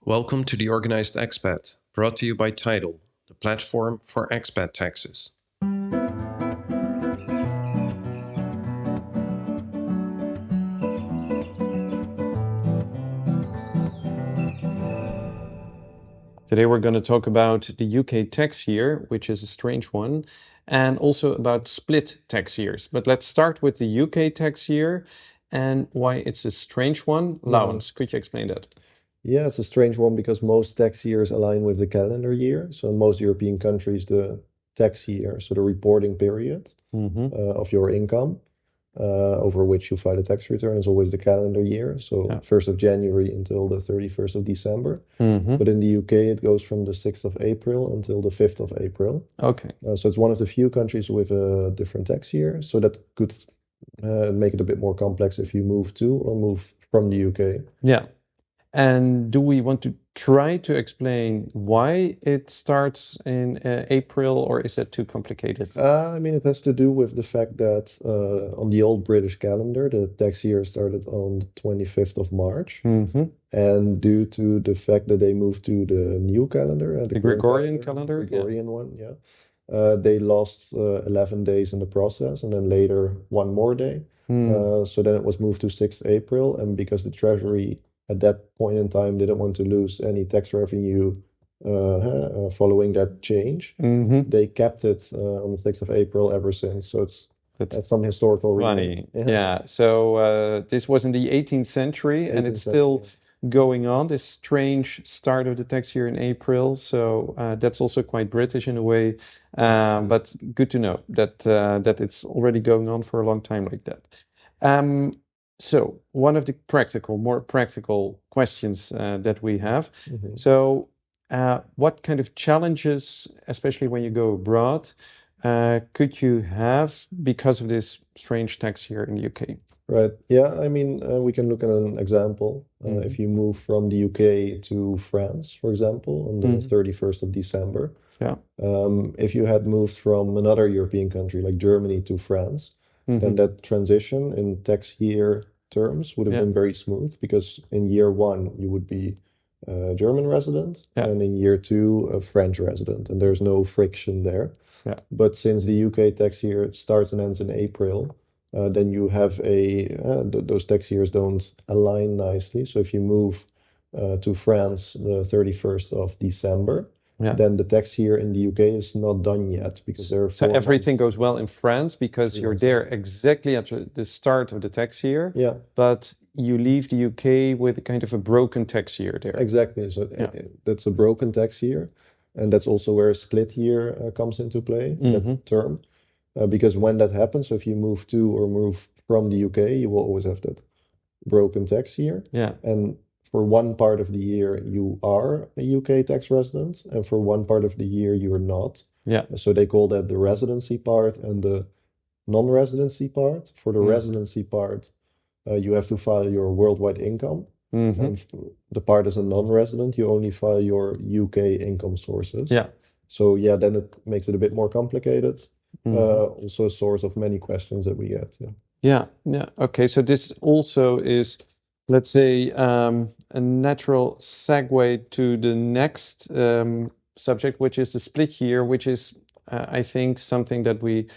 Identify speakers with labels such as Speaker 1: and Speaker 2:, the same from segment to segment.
Speaker 1: Welcome to The Organized Expat, brought to you by Tytle, the platform for expat taxes. Today we're going to talk about the UK tax year, which is a strange one, and also about split tax years. But let's start with the UK tax year and why it's a strange one. Laurens, could you explain that?
Speaker 2: Yeah, it's a strange one because most tax years align with the calendar year. So in most European countries, the tax year, so the reporting period of your income over which you file a tax return is always the calendar year. So 1st of January until the 31st of December. But in the UK, it goes from the 6th of April until the 5th of April.
Speaker 1: Okay.
Speaker 2: So it's one of the few countries with a different tax year. So that could make it a bit more complex if you move to or move from the UK.
Speaker 1: Yeah. And do we want to try to explain why it starts in April, or is that too complicated?
Speaker 2: It has to do with the fact that on the old British calendar, the tax year started on the 25th of March. And due to the fact that they moved to the new calendar,
Speaker 1: the Gregorian calendar,
Speaker 2: Gregorian one, they lost 11 days in the process, and then later one more day. So then it was moved to 6th April, and because the Treasury at that point in time didn't want to lose any tax revenue following that change, they kept it on the 6th of April ever since. So that's some historical
Speaker 1: reason. Yeah. So this was in the 18th century, and it's still going on, this strange start of the tax year in April. So that's also quite British in a way, but good to know that it's already going on for a long time like that. So one of the more practical questions that we have. So what kind of challenges, especially when you go abroad, could you have because of this strange tax year in the UK?
Speaker 2: Right. Yeah, we can look at an example. If you move from the UK to France, for example, on the 31st of December. If you had moved from another European country like Germany to France, then that transition in tax year terms would have been very smooth, because in year one you would be a German resident, and in year two a French resident, and there's no friction there. But since the UK tax year starts and ends in April, then you have those tax years don't align nicely. So if you move to France the 31st of December, then the tax year in the UK is not done yet, because there are
Speaker 1: so everything goes well in France because you're there exactly at the start of the tax year. But you leave the UK with a kind of a broken tax year there.
Speaker 2: Exactly. So that's a broken tax year, and that's also where a split year comes into play, that term. Because when that happens, so if you move to or move from the UK, you will always have that broken tax year. And for one part of the year, you are a UK tax resident, and for one part of the year, you're not. So they call that the residency part and the non-residency part. For the residency part, you have to file your worldwide income. And the part as a non-resident, you only file your UK income sources. So then it makes it a bit more complicated. Also a source of many questions that we get.
Speaker 1: Okay, so this also is, let's say, a natural segue to the next subject, which is the split year, which is, I think, something that we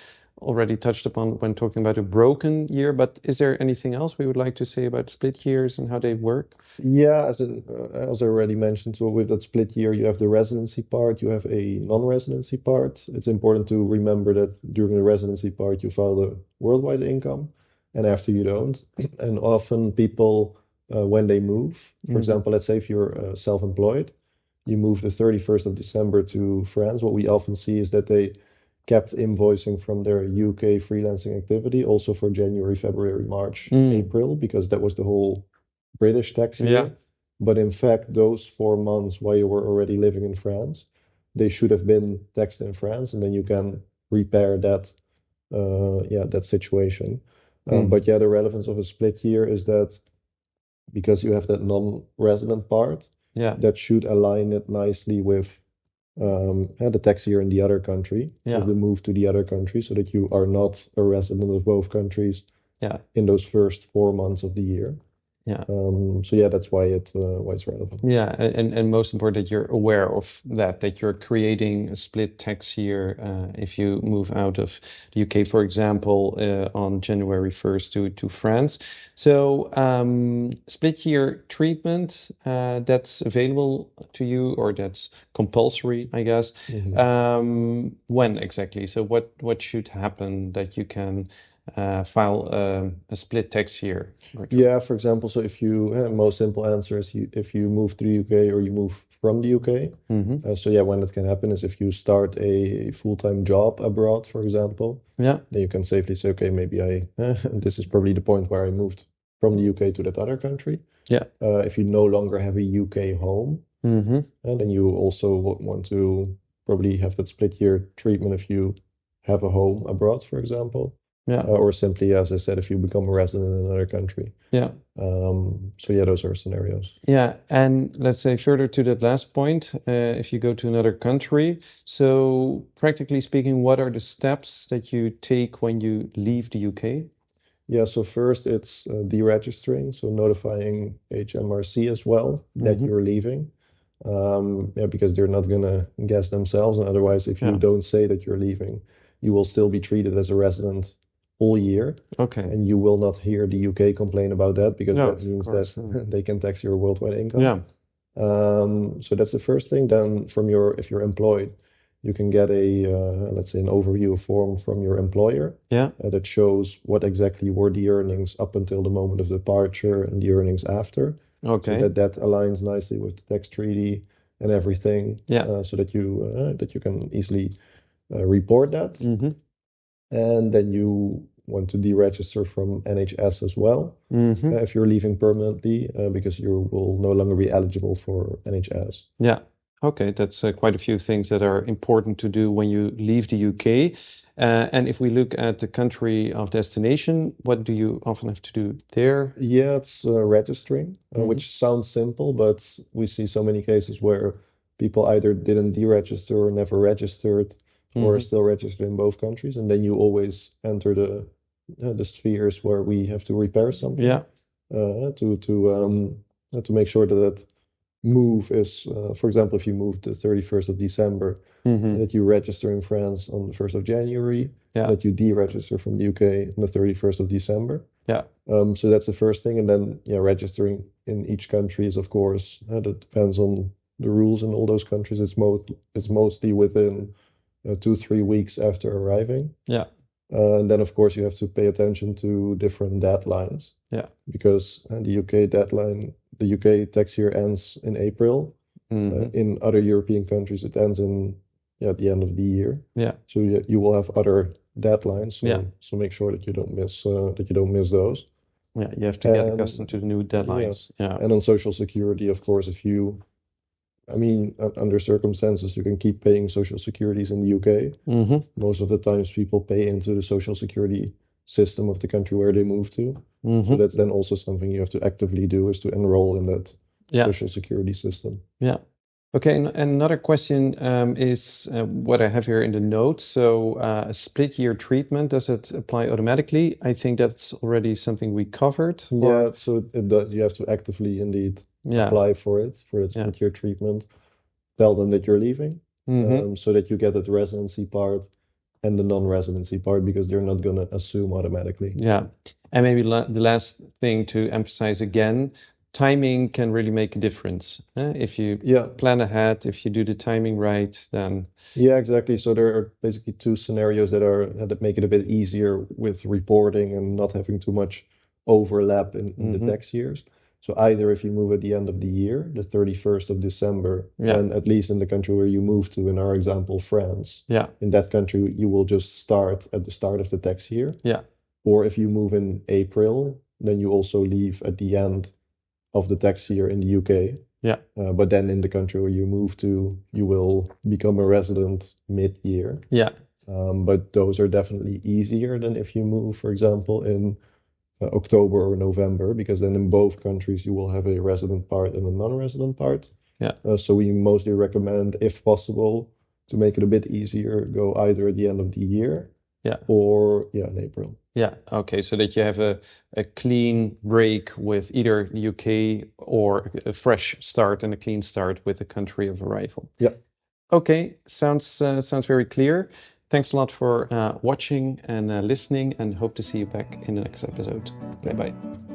Speaker 1: already touched upon when talking about a broken year. But is there anything else we would like to say about split years and how they work?
Speaker 2: Yeah, as I already mentioned, so with that split year, you have the residency part, you have a non-residency part. It's important to remember that during the residency part, you file the worldwide income, and after you don't. And often people, when they move, for example, let's say if you're self-employed, you move the 31st of December to France, what we often see is that they kept invoicing from their UK freelancing activity also for January, February, March, April, because that was the whole British tax year. But in fact, those 4 months while you were already living in France, they should have been taxed in France, and then you can repair that situation. But the relevance of a split year is that because you have that non-resident part, that should align it nicely with the tax year in the other country, of the move to the other country, so that you are not a resident of both countries in those first 4 months of the year.
Speaker 1: Yeah.
Speaker 2: So yeah, that's why it's relevant.
Speaker 1: Yeah, and most important that you're aware of that you're creating a split tax year if you move out of the UK, for example, on January 1st to France. So split year treatment that's available to you, or that's compulsory, I guess. When exactly? So what should happen that you can file a split tax year?
Speaker 2: Yeah, for example, so if you, most simple answer is if you move to the UK or you move from the UK. So yeah, when it can happen is if you start a full-time job abroad, for example.
Speaker 1: Yeah.
Speaker 2: Then you can safely say, okay, maybe this is probably the point where I moved from the UK to that other country.
Speaker 1: Yeah.
Speaker 2: If you no longer have a UK home, and then you also want to probably have that split year treatment if you have a home abroad, for example.
Speaker 1: Yeah.
Speaker 2: Or simply, as I said, if you become a resident in another country.
Speaker 1: Yeah.
Speaker 2: So yeah, those are scenarios.
Speaker 1: Yeah, and let's say further to that last point, if you go to another country, so practically speaking, what are the steps that you take when you leave the UK?
Speaker 2: Yeah, so first it's deregistering, so notifying HMRC as well that you're leaving. Yeah, because they're not gonna guess themselves, and otherwise, if you don't say that you're leaving, you will still be treated as a resident all year.
Speaker 1: Okay.
Speaker 2: And you will not hear the UK complain about that because
Speaker 1: No,
Speaker 2: that means
Speaker 1: of course.
Speaker 2: that they can tax your worldwide income.
Speaker 1: Yeah.
Speaker 2: So that's the first thing. Then if you're employed, you can get let's say an overview form from your employer.
Speaker 1: Yeah.
Speaker 2: That shows what exactly were the earnings up until the moment of departure and the earnings after.
Speaker 1: Okay.
Speaker 2: So that aligns nicely with the tax treaty and everything.
Speaker 1: Yeah.
Speaker 2: So that you can easily report that. And then you want to deregister from NHS as well if you're leaving permanently, because you will no longer be eligible for NHS.
Speaker 1: Yeah. Okay, that's quite a few things that are important to do when you leave the UK. And if we look at the country of destination, what do you often have to do there?
Speaker 2: Yeah, it's registering, which sounds simple, but we see so many cases where people either didn't deregister or never registered, or are still registered in both countries, and then you always enter the spheres where we have to repair something.
Speaker 1: Yeah.
Speaker 2: To make sure that move is, for example, if you move the 31st of December, that you register in France on the 1st of January, that you deregister from the UK on the 31st of December.
Speaker 1: Yeah.
Speaker 2: So that's the first thing. And then, registering in each country is, of course, that depends on the rules in all those countries. It's mostly within 2-3 weeks after arriving.
Speaker 1: Yeah.
Speaker 2: And then, of course, you have to pay attention to different deadlines.
Speaker 1: Yeah.
Speaker 2: Because the UK tax year ends in April. In other European countries, it ends at the end of the year.
Speaker 1: Yeah.
Speaker 2: So you will have other deadlines. So make sure that you don't miss those.
Speaker 1: Yeah, you have to get accustomed to the new deadlines. Yeah.
Speaker 2: And on Social Security, of course, under circumstances, you can keep paying Social Securities in the UK. Most of the times people pay into the Social Security system of the country where they move to. So that's then also something you have to actively do, is to enroll in that Social Security system.
Speaker 1: Yeah. Okay, and another question is what I have here in the notes. So a split year treatment, does it apply automatically? I think that's already something we covered.
Speaker 2: Yeah, so you have to actively indeed apply for that split year treatment. Tell them that you're leaving, so that you get the residency part and the non-residency part, because they're not going to assume automatically.
Speaker 1: Yeah, and maybe the last thing to emphasize again, timing can really make a difference. If you plan ahead, if you do the timing right, then...
Speaker 2: Yeah, exactly. So there are basically two scenarios that make it a bit easier with reporting and not having too much overlap in the tax years. So either if you move at the end of the year, the 31st of December, and at least in the country where you move to, in our example, France, in that country, you will just start at the start of the tax year.
Speaker 1: Yeah.
Speaker 2: Or if you move in April, then you also leave at the end of the tax year in the UK.
Speaker 1: Yeah.
Speaker 2: But then in the country where you move to, you will become a resident mid-year.
Speaker 1: Yeah.
Speaker 2: But those are definitely easier than if you move, for example, in October or November, because then in both countries you will have a resident part and a non-resident part.
Speaker 1: Yeah.
Speaker 2: So we mostly recommend, if possible, to make it a bit easier, go either at the end of the year
Speaker 1: Yeah.
Speaker 2: Or in April.
Speaker 1: Yeah. Okay. So that you have a clean break with either UK or a fresh start and a clean start with the country of arrival.
Speaker 2: Yeah.
Speaker 1: Okay. Sounds very clear. Thanks a lot for watching and listening, and hope to see you back in the next episode. Bye bye.